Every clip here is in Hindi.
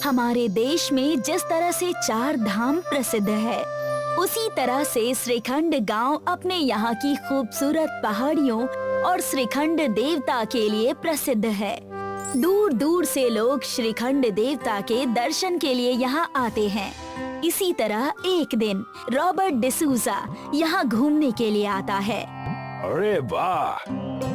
हमारे देश में जिस तरह से 4 धाम प्रसिद्ध है, उसी तरह से श्रीखंड गांव अपने यहाँ की खूबसूरत पहाड़ियों और श्रीखंड देवता के लिए प्रसिद्ध है। दूर दूर से लोग श्रीखंड देवता के दर्शन के लिए यहाँ आते हैं। इसी तरह एक दिन रॉबर्ट डिसूजा यहाँ घूमने के लिए आता है। अरे वाह,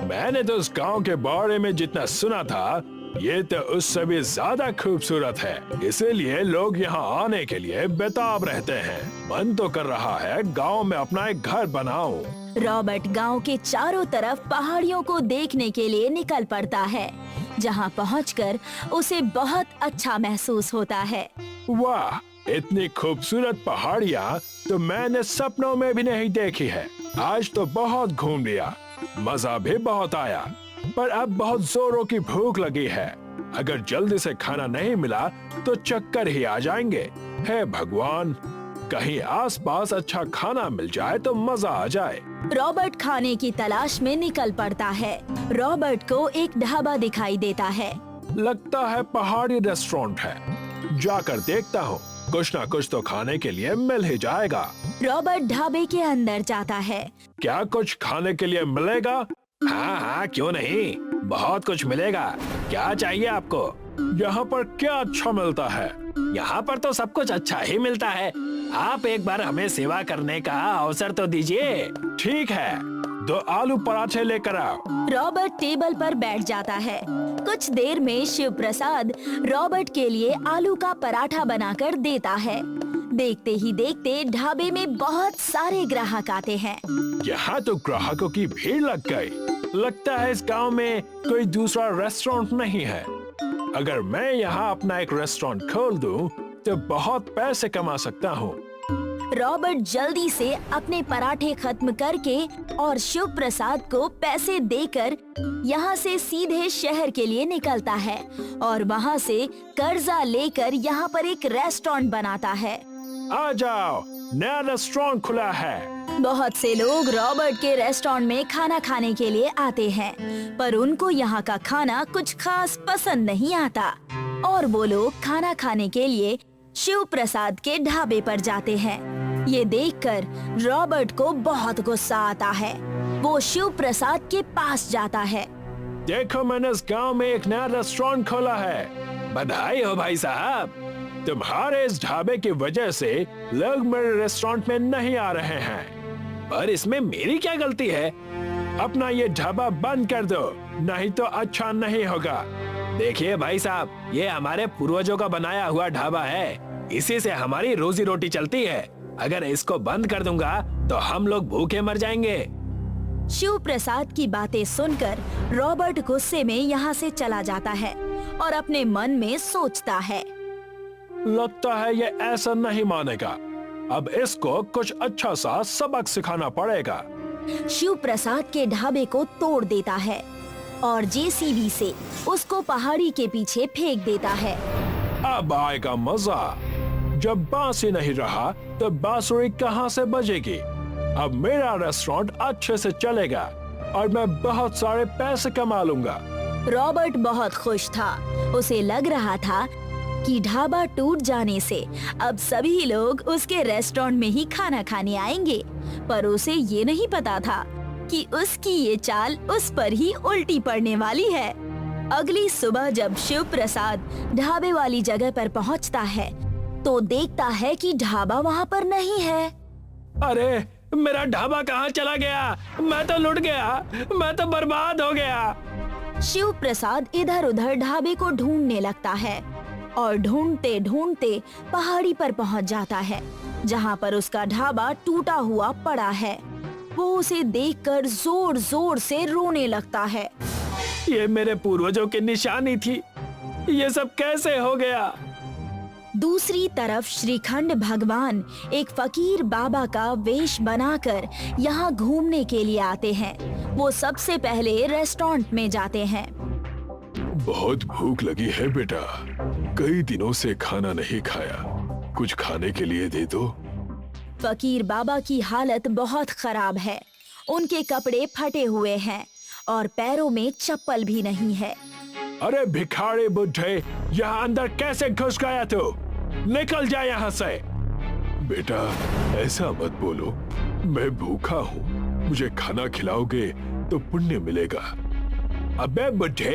मैंने तो उस गांव के बारे में जितना सुना था, ये तो उससे भी ज्यादा खूबसूरत है। इसीलिए लोग यहाँ आने के लिए बेताब रहते हैं। मन तो कर रहा है गांव में अपना एक घर बनाऊं। रॉबर्ट गांव के चारों तरफ पहाड़ियों को देखने के लिए निकल पड़ता है, जहां पहुंचकर उसे बहुत अच्छा महसूस होता है। वाह, इतनी खूबसूरत पहाड़ियाँ तो मैंने सपनों में भी नहीं देखी है। आज तो बहुत घूम लिया, मजा भी बहुत आया, पर अब बहुत जोरों की भूख लगी है। अगर जल्दी से खाना नहीं मिला तो चक्कर ही आ जाएंगे। हे भगवान, कहीं आसपास अच्छा खाना मिल जाए तो मजा आ जाए। रॉबर्ट खाने की तलाश में निकल पड़ता है। रॉबर्ट को एक ढाबा दिखाई देता है। लगता है पहाड़ी रेस्टोरेंट है। जाकर देखता हूँ, कुछ ना कुछ तो खाने के लिए मिल ही जाएगा। रॉबर्ट ढाबे के अंदर जाता है। क्या कुछ खाने के लिए मिलेगा? हाँ हाँ, क्यों नहीं, बहुत कुछ मिलेगा। क्या चाहिए आपको? यहाँ पर क्या अच्छा मिलता है? यहाँ पर तो सब कुछ अच्छा ही मिलता है। आप एक बार हमें सेवा करने का अवसर तो दीजिए। ठीक है, 2 आलू पराठे लेकर आओ। रॉबर्ट टेबल पर बैठ जाता है। कुछ देर में शिव प्रसाद रॉबर्ट के लिए आलू का पराठा बनाकर देता है। देखते ही देखते ढाबे में बहुत सारे ग्राहक आते हैं। यहाँ तो ग्राहकों की भीड़ लग गई। लगता है इस गांव में कोई दूसरा रेस्टोरेंट नहीं है। अगर मैं यहाँ अपना एक रेस्टोरेंट खोल दूं, तो बहुत पैसे कमा सकता हूँ। रॉबर्ट जल्दी से अपने पराठे खत्म करके और शिव प्रसाद को पैसे देकर यहाँ से सीधे शहर के लिए निकलता है और वहाँ से कर्जा लेकर यहाँ पर एक रेस्टोरेंट बनाता है। आ जाओ, नया रेस्टोरेंट खुला है। बहुत से लोग रॉबर्ट के रेस्टोरेंट में खाना खाने के लिए आते हैं, पर उनको यहाँ का खाना कुछ खास पसंद नहीं आता और वो लोग खाना खाने के लिए शिव प्रसाद के ढाबे पर जाते हैं। ये देखकर रॉबर्ट को बहुत गुस्सा आता है। वो शिव प्रसाद के पास जाता है। देखो, मैंने इस गांव में एक नया रेस्टोरेंट खोला है। बधाई हो भाई साहब, तुम्हारे इस ढाबे की वजह से लोग मेरे रेस्टोरेंट में नहीं आ रहे हैं। पर इसमें मेरी क्या गलती है? अपना ये ढाबा बंद कर दो, नहीं तो अच्छा नहीं होगा। देखिए भाई साहब, ये हमारे पूर्वजों का बनाया हुआ ढाबा है। इसी से हमारी रोजी रोटी चलती है। अगर इसको बंद कर दूंगा तो हम लोग भूखे मर जाएंगे। शिव प्रसाद की बातें सुनकर रॉबर्ट गुस्से में यहाँ से चला जाता है और अपने मन में सोचता है, लगता है ये ऐसा नहीं मानेगा। अब इसको कुछ अच्छा सा सबक सिखाना पड़ेगा। शिव प्रसाद के ढाबे को तोड़ देता है और जेसीबी से उसको पहाड़ी के पीछे फेंक देता है। अब आएगा मजा। जब बांसुरी नहीं रहा तो बांसुरी कहाँ से बजेगी? अब मेरा रेस्टोरेंट अच्छे से चलेगा और मैं बहुत सारे पैसे कमा लूंगा। रॉबर्ट बहुत खुश था। उसे लग रहा था कि ढाबा टूट जाने से अब सभी लोग उसके रेस्टोरेंट में ही खाना खाने आएंगे, पर उसे ये नहीं पता था कि उसकी ये चाल उस पर ही उल्टी पड़ने वाली है। अगली सुबह जब शिव प्रसाद ढाबे वाली जगह पर पहुंचता है तो देखता है कि ढाबा वहाँ पर नहीं है। अरे, मेरा ढाबा कहाँ चला गया? मैं तो लुट गया, मैं तो बर्बाद हो गया। शिव प्रसाद इधर उधर ढाबे को ढूंढने लगता है और ढूंढते ढूंढते पहाड़ी पर पहुंच जाता है, जहां पर उसका ढाबा टूटा हुआ पड़ा है। वो उसे देखकर जोर जोर से रोने लगता है। ये मेरे पूर्वजों की निशानी थी, ये सब कैसे हो गया? दूसरी तरफ श्रीखंड भगवान एक फकीर बाबा का वेश बनाकर यहाँ घूमने के लिए आते हैं। वो सबसे पहले रेस्टोरेंट में जाते हैं। बहुत भूख लगी है बेटा, कई दिनों से खाना नहीं खाया, कुछ खाने के लिए दे दो। फकीर बाबा की हालत बहुत खराब है। उनके कपड़े फटे हुए हैं और पैरों में चप्पल भी नहीं है। अरे भिखारी बुड्ढे, यहाँ अंदर कैसे घुस गया तू? निकल जा यहाँ से। बेटा ऐसा मत बोलो, मैं भूखा हूँ, मुझे खाना खिलाओगे तो पुण्य मिलेगा। अबे बुड्ढे,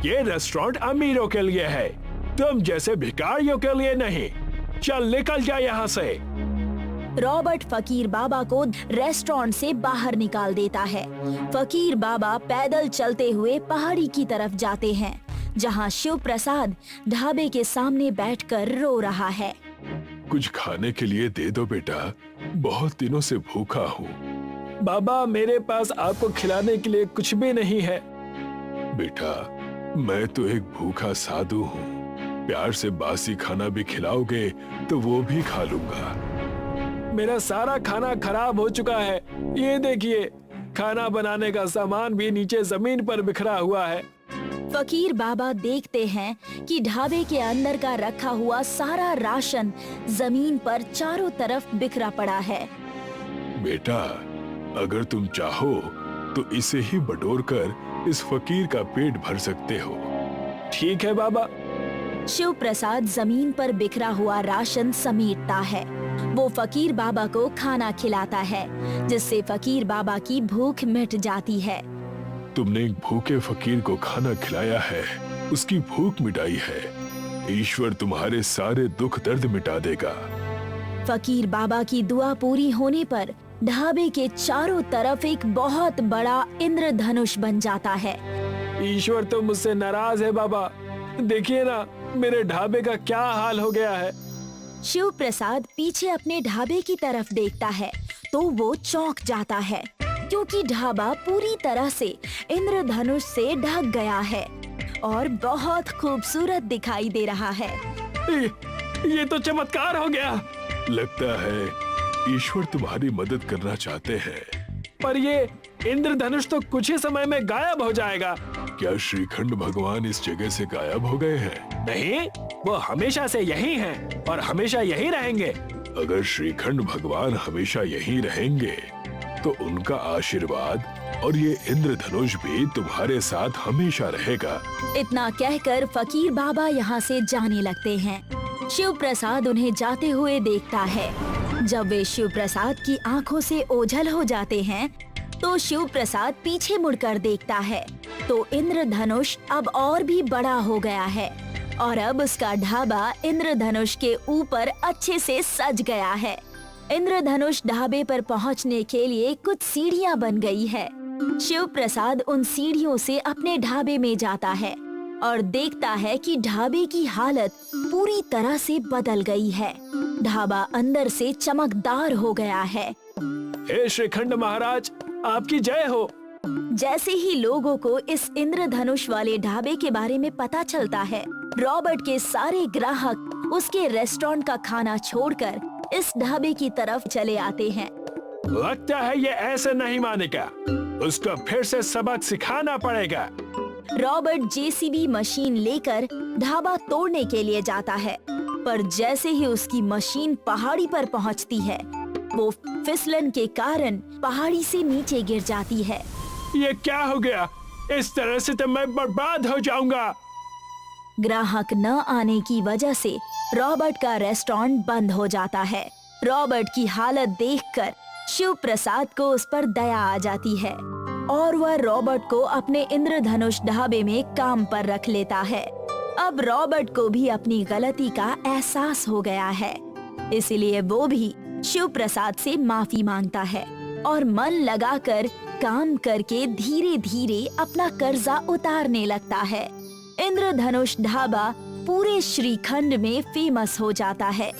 ये रेस्टोरेंट अमीरों के लिए है, तुम जैसे भिखारियों के लिए नहीं। चल निकल जा यहाँ से। रॉबर्ट फकीर बाबा को रेस्टोरेंट से बाहर निकाल देता है। फकीर बाबा पैदल चलते हुए पहाड़ी की तरफ जाते हैं, जहाँ शिव प्रसाद ढाबे के सामने बैठकर रो रहा है। कुछ खाने के लिए दे दो बेटा, बहुत दिनों से भूखा हूँ। बाबा मेरे पास आपको खिलाने के लिए कुछ भी नहीं है। बेटा मैं तो एक भूखा साधु हूँ, प्यार से बासी खाना भी खिलाओगे तो वो भी खा लूंगा। मेरा सारा खाना खराब हो चुका है, ये देखिए खाना बनाने का सामान भी नीचे जमीन पर बिखरा हुआ है। फकीर बाबा देखते हैं कि ढाबे के अंदर का रखा हुआ सारा राशन जमीन पर चारों तरफ बिखरा पड़ा है। बेटा अगर तुम चाहो तो इसे ही बटोर कर इस फकीर का पेट भर सकते हो। ठीक है बाबा। शिव प्रसाद जमीन पर बिखरा हुआ राशन समेटता है। वो फकीर बाबा को खाना खिलाता है, जिससे फकीर बाबा की भूख मिट जाती है। तुमने एक भूखे फकीर को खाना खिलाया है, उसकी भूख मिटाई है। ईश्वर तुम्हारे सारे दुख दर्द मिटा देगा। फकीर बाबा की दुआ पूरी होने पर ढाबे के चारों तरफ एक बहुत बड़ा इंद्रधनुष बन जाता है। ईश्वर तो मुझसे नाराज है बाबा, देखिए ना मेरे ढाबे का क्या हाल हो गया है। शिव प्रसाद पीछे अपने ढाबे की तरफ देखता है तो वो चौंक जाता है, क्योंकि ढाबा पूरी तरह से इंद्रधनुष से ढक गया है और बहुत खूबसूरत दिखाई दे रहा है। ये तो चमत्कार हो गया। लगता है ईश्वर तुम्हारी मदद करना चाहते हैं। पर ये इंद्रधनुष तो कुछ ही समय में गायब हो जाएगा। क्या श्रीखंड भगवान इस जगह से गायब हो गए हैं? नहीं, वो हमेशा से यही हैं और हमेशा यही रहेंगे। अगर श्रीखंड भगवान हमेशा यही रहेंगे तो उनका आशीर्वाद और ये इंद्रधनुष भी तुम्हारे साथ हमेशा रहेगा। इतना कहकर फकीर बाबा यहाँ से जाने लगते हैं। शिव प्रसाद उन्हें जाते हुए देखता है। जब वे शिव प्रसाद की आंखों से ओझल हो जाते हैं तो शिव प्रसाद पीछे मुड़कर देखता है तो इंद्रधनुष अब और भी बड़ा हो गया है और अब उसका ढाबा इंद्रधनुष के ऊपर अच्छे से सज गया है। इंद्रधनुष ढाबे पर पहुंचने के लिए कुछ सीढ़ियां बन गई है। शिव प्रसाद उन सीढ़ियों से अपने ढाबे में जाता है और देखता है कि ढाबे की हालत पूरी तरह से बदल गई है। ढाबा अंदर से चमकदार हो गया है। हे श्रीखंड महाराज, आपकी जय हो। जैसे ही लोगों को इस इंद्रधनुष वाले ढाबे के बारे में पता चलता है, रॉबर्ट के सारे ग्राहक उसके रेस्टोरेंट का खाना छोड़कर इस ढाबे की तरफ चले आते हैं। लगता है ये ऐसे नहीं मानेगा, उसको फिर से सबक सिखाना पड़ेगा। रॉबर्ट जेसीबी मशीन लेकर ढाबा तोड़ने के लिए जाता है, पर जैसे ही उसकी मशीन पहाड़ी पर पहुंचती है, वो फिसलन के कारण पहाड़ी से नीचे गिर जाती है। ये क्या हो गया? इस तरह से तो मैं बर्बाद हो जाऊंगा। ग्राहक न आने की वजह से रॉबर्ट का रेस्टोरेंट बंद हो जाता है। रॉबर्ट की हालत देखकर शिव प्रसाद को उस पर दया आ जाती है और वह रॉबर्ट को अपने इंद्रधनुष ढाबे में काम पर रख लेता है। अब रॉबर्ट को भी अपनी गलती का एहसास हो गया है, इसलिए वो भी शिव प्रसाद से माफी मांगता है और मन लगाकर काम करके धीरे धीरे अपना कर्जा उतारने लगता है। इंद्रधनुष ढाबा पूरे श्रीखंड में फेमस हो जाता है।